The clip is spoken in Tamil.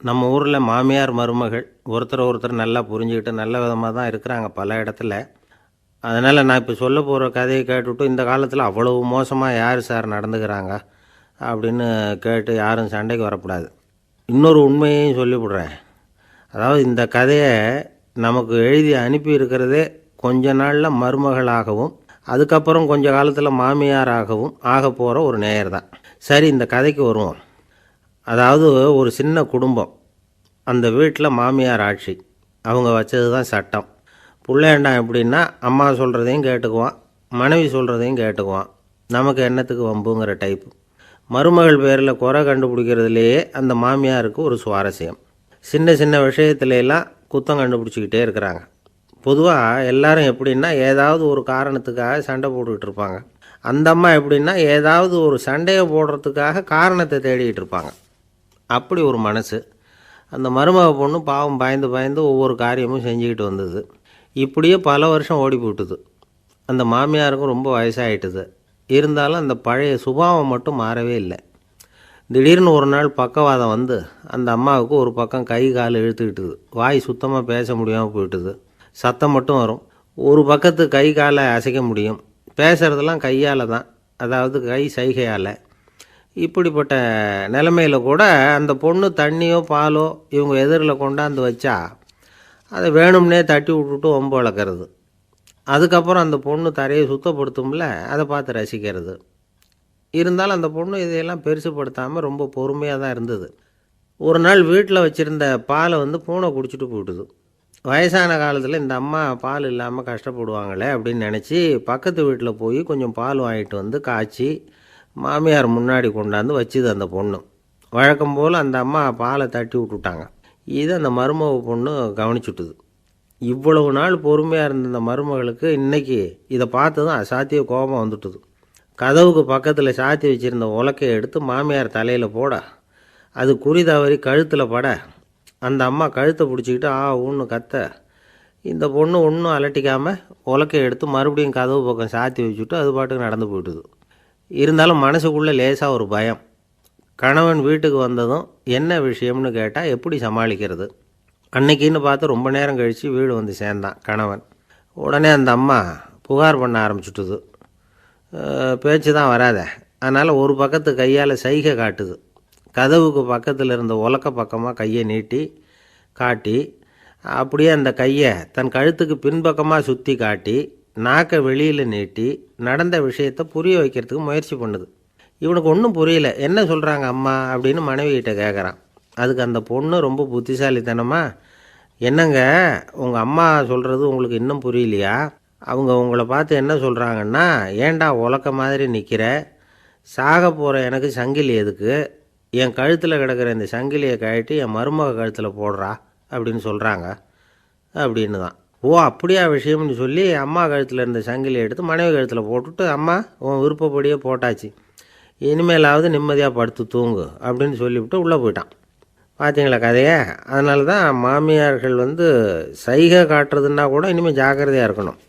நம்ம ஊரில் மாமியார் மருமகள் ஒருத்தர் ஒருத்தர் நல்லா புரிஞ்சுக்கிட்டு நல்ல விதமாக தான் இருக்கிறாங்க பல இடத்துல. அதனால் நான் இப்போ சொல்ல போகிற கதையை கேட்டுவிட்டு இந்த காலத்தில் அவ்வளவு மோசமாக யார் சார் நடந்துக்கிறாங்க அப்படின்னு கேட்டு யாரும் சண்டைக்கு வரக்கூடாது. இன்னொரு உண்மையையும் சொல்லிவிடுறேன். அதாவது இந்த கதையை நமக்கு எழுதி அனுப்பி இருக்கிறதே கொஞ்ச நாளில் மருமகளாகவும் அதுக்கப்புறம் கொஞ்ச காலத்தில் மாமியாராகவும் ஆக போகிற ஒரு நேயர் தான். சரி, இந்த கதைக்கு வருவோம். அதாவது ஒரு சின்ன குடும்பம், அந்த வீட்டில் மாமியார் ஆட்சி, அவங்க வச்சது தான் சட்டம். பிள்ளையாண்டான் எப்படின்னா அம்மா சொல்கிறதையும் கேட்டுக்குவான், மனைவி சொல்கிறதையும் கேட்டுக்குவான், நமக்கு என்னத்துக்கு வம்புங்கிற டைப்பு. மருமகள் பேரில் குறை கண்டுபிடிக்கிறதுலையே அந்த மாமியாருக்கு ஒரு சுவாரஸ்யம். சின்ன சின்ன விஷயத்துலையெல்லாம் குத்தம் கண்டுபிடிச்சிக்கிட்டே இருக்கிறாங்க. பொதுவாக எல்லாரும் எப்படின்னா ஏதாவது ஒரு காரணத்துக்காக சண்டை போட்டுக்கிட்டு இருப்பாங்க. அந்த அம்மா எப்படின்னா ஏதாவது ஒரு சண்டையை போடுறதுக்காக காரணத்தை தேடிக்கிட்டு இருப்பாங்க. அப்படி ஒரு மனசு. அந்த மருமக பொண்ணு பாவம் பயந்து பயந்து ஒவ்வொரு காரியமும் செஞ்சுக்கிட்டு வந்தது. இப்படியே பல வருஷம் ஓடி போட்டுது. அந்த மாமியாருக்கும் ரொம்ப வயசாகிட்டுது. இருந்தாலும் அந்த பழைய சுபாவம் மட்டும் மாறவே இல்லை. திடீர்னு ஒரு நாள் பக்கவாதம் வந்து அந்த அம்மாவுக்கு ஒரு பக்கம் கை கால் இழுத்துக்கிட்டுது. வாய் சுத்தமாக பேச முடியாமல் போயிட்டுது. சத்தம் மட்டும் வரும். ஒரு பக்கத்து கை காலை அசைக்க முடியும். பேசுகிறதெல்லாம் கையால் தான், அதாவது கை சைகையால். இப்படிப்பட்ட நிலைமையில் கூட அந்த பொண்ணு தண்ணியோ பாலோ இவங்க எதிரில் கொண்டாந்து வச்சா அதை வேணும்னே தட்டி விட்டுட்டு ஒம்பு வளர்க்குறது. அதுக்கப்புறம் அந்த பொண்ணு தரையை சுத்தப்படுத்தும்ல, அதை பார்த்து ரசிக்கிறது. இருந்தாலும் அந்த பொண்ணு இதையெல்லாம் பெருசுப்படுத்தாமல் ரொம்ப பொறுமையாக தான் இருந்தது. ஒரு நாள் வீட்டில் வச்சுருந்த பாலை பூனை குடிச்சிட்டு போயிட்டுது. வயசான காலத்தில் இந்த அம்மா பால் இல்லாமல் கஷ்டப்படுவாங்களே அப்படின்னு நினச்சி பக்கத்து வீட்டில் போய் கொஞ்சம் பால் வாங்கிட்டு வந்து காய்ச்சி மாமியார் முன்னாடி கொண்டாந்து வச்சுது அந்த பொண்ணு. வழக்கம் போல் அந்த அம்மா பாலை தட்டி விட்டுட்டாங்க. இது அந்த மருமக பொண்ணு கவனிச்சுட்டுது. இவ்வளவு நாள் பொறுமையாக இருந்த அந்த மருமகளுக்கு இன்றைக்கி இதை பார்த்து தான் அசாத்திய கோபம் வந்துட்டுது. கதவுக்கு பக்கத்தில் சாத்தி வச்சுருந்த உலக்கையை எடுத்து மாமியார் தலையில் போட, அது குறி தவறி கழுத்தில் பட, அந்த அம்மா கழுத்தை பிடிச்சிக்கிட்டு ஊன்னு கத்த, இந்த பொண்ணு ஒன்றும் அலட்டிக்காமல் உலக்கையை எடுத்து மறுபடியும் கதவு பக்கம் சாத்தி வச்சுட்டு அது பாட்டுக்கு நடந்து போயிட்டுது. இருந்தாலும் மனசுக்குள்ளே லேசாக ஒரு பயம். கணவன் வீட்டுக்கு வந்ததும் என்ன விஷயம்னு கேட்டால் எப்படி சமாளிக்கிறது. அன்னைக்குன்னு பார்த்து ரொம்ப நேரம் கழித்து வீடு வந்து சேர்ந்தான் கணவன். உடனே அந்த அம்மா புகார் பண்ண ஆரம்பிச்சுட்டுது. பேச்சு தான் வராத, அதனால் ஒரு பக்கத்து கையால் சைகை காட்டுது. கதவுக்கு பக்கத்தில் இருந்த உலக்க பக்கமாக கையை நீட்டி காட்டி, அப்படியே அந்த கையை தன் கழுத்துக்கு பின்பக்கமாக சுற்றி காட்டி நாக்கை வெளியில் நீட்டி நடந்த விஷயத்தை புரிய வைக்கிறதுக்கு முயற்சி பண்ணுது. இவனுக்கு ஒன்றும் புரியல. என்ன சொல்கிறாங்க அம்மா அப்படின்னு மனைவிகிட்ட கேட்குறான். அதுக்கு அந்த பொண்ணு ரொம்ப புத்திசாலித்தனமா, என்னங்க உங்கள் அம்மா சொல்கிறது உங்களுக்கு இன்னும் புரியலையா? அவங்க உங்களை பார்த்து என்ன சொல்கிறாங்கன்னா, ஏண்டா உலக்க மாதிரி நிற்கிற, சாக போகிற எனக்கு சங்கிலி எதுக்கு, என் கழுத்தில் கிடக்கிற இந்த சங்கிலியை கழட்டி என் மருமக கழுத்தில் போடுறா அப்படின்னு சொல்கிறாங்க அப்படின்னு தான். ஓ அப்படியா விஷயம்னு சொல்லி அம்மா கழுத்தில் இருந்த சங்கிலியை எடுத்து மனைவி கழுத்தில் போட்டுட்டு, அம்மா உன் விருப்பப்படியே போட்டாச்சு, இனிமேலாவது நிம்மதியாக படுத்து தூங்கு அப்படின்னு சொல்லிவிட்டு உள்ளே போயிட்டான். பார்த்தீங்களா கதையை? அதனால தான் மாமியார்கள் சைகை காட்டுறதுன்னா கூட இனிமேல் ஜாக்கிரதையாக இருக்கணும்.